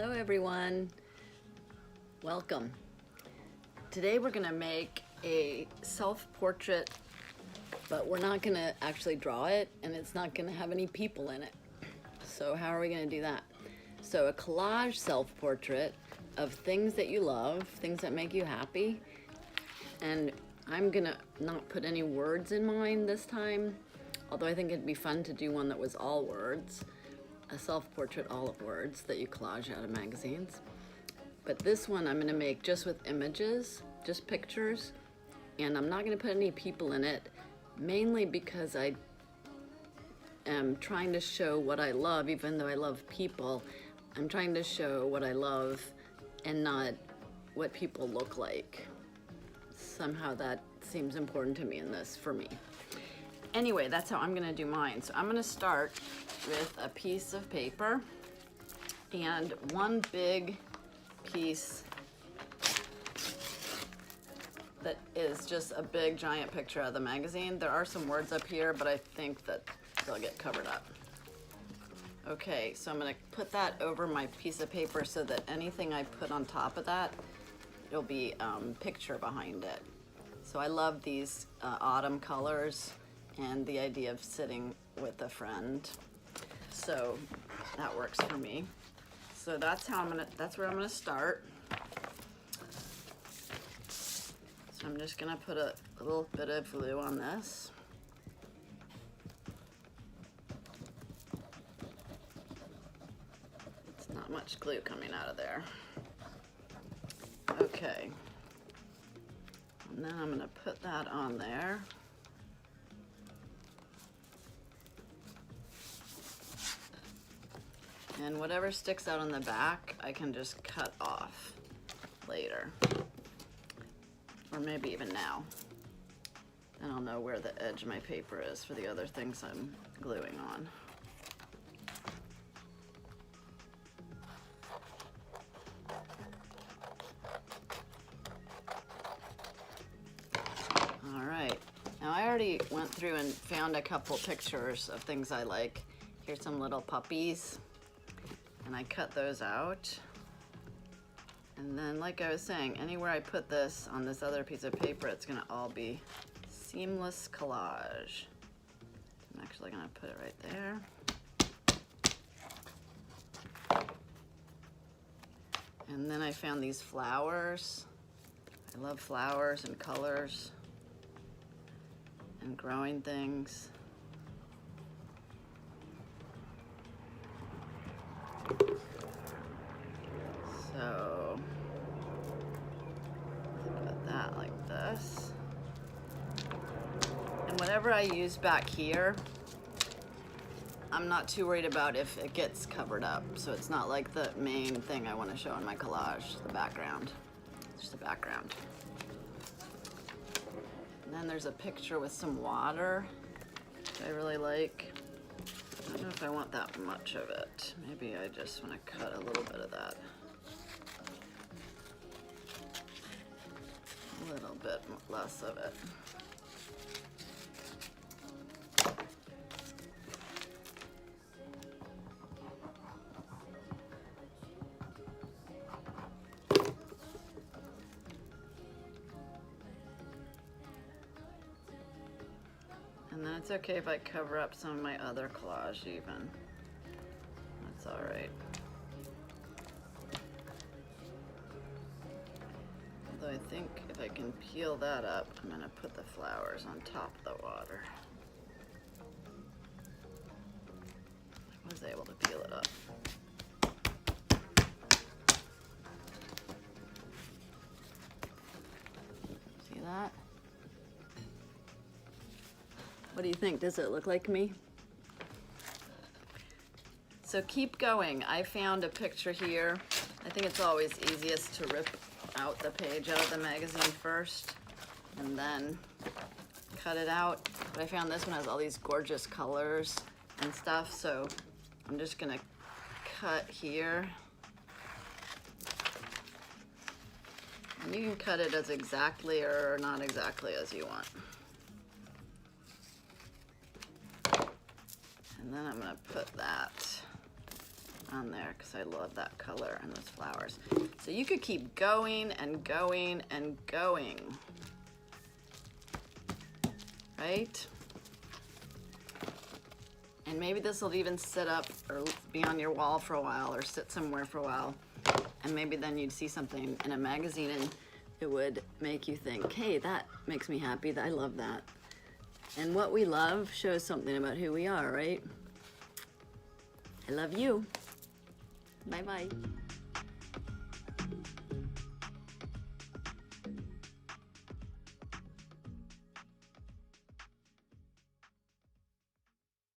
Hello everyone, welcome. Today we're gonna make a self-portrait, but we're not gonna actually draw it and it's not gonna have any people in it. So how are we gonna do that? So a collage self-portrait of things that you love, things that make you happy. And I'm gonna not put any words in mine this time, although I think it'd be fun to do one that was all words. A self-portrait all of words that you collage out of magazines. But this one I'm gonna make just with images, just pictures, and I'm not gonna put any people in it, mainly because I am trying to show what I love. Even though I love people, I'm trying to show what I love and not what people look like. Somehow that seems important to me in this, for me. Anyway, that's how I'm gonna do mine. So I'm gonna start with a piece of paper and one big piece that is just a big giant picture of the magazine. There are some words up here, but I think that they'll get covered up. Okay, so I'm gonna put that over my piece of paper so that anything I put on top of that, it'll be picture behind it. So I love these autumn colors and the idea of sitting with a friend. So that works for me. So that's where I'm gonna start. So I'm just gonna put a little bit of glue on this. It's not much glue coming out of there. Okay. And then I'm gonna put that on there. And whatever sticks out on the back, I can just cut off later. Or maybe even now. Then I'll know where the edge of my paper is for the other things I'm gluing on. All right, now I already went through and found a couple pictures of things I like. Here's some little puppies. And I cut those out. And then, like I was saying, anywhere I put this on this other piece of paper, it's gonna all be seamless collage. I'm actually gonna put it right there. And then I found these flowers. I love flowers and colors and growing things. So put that like this. And whatever I use back here, I'm not too worried about if it gets covered up. So it's not like the main thing I want to show in my collage, the background. It's just the background. And then there's a picture with some water that I really like. I don't know if I want that much of it. Maybe I just want to cut a little bit of that. A little bit less of it. And then it's okay if I cover up some of my other collage even. That's all right. Although I think if I can peel that up, I'm gonna put the flowers on top of the water. I was able to peel it up. See that? What do you think? Does it look like me? So keep going. I found a picture here. I think it's always easiest to rip out the page out of the magazine first and then cut it out. But I found this one has all these gorgeous colors and stuff, so I'm just gonna cut here. And you can cut it as exactly or not exactly as you want. And then I'm gonna put that on there because I love that color and those flowers. So you could keep going and going and going, right? And maybe this will even sit up or be on your wall for a while or sit somewhere for a while. And maybe then you'd see something in a magazine and it would make you think, hey, that makes me happy, I love that. And what we love shows something about who we are, right? I love you. Bye-bye.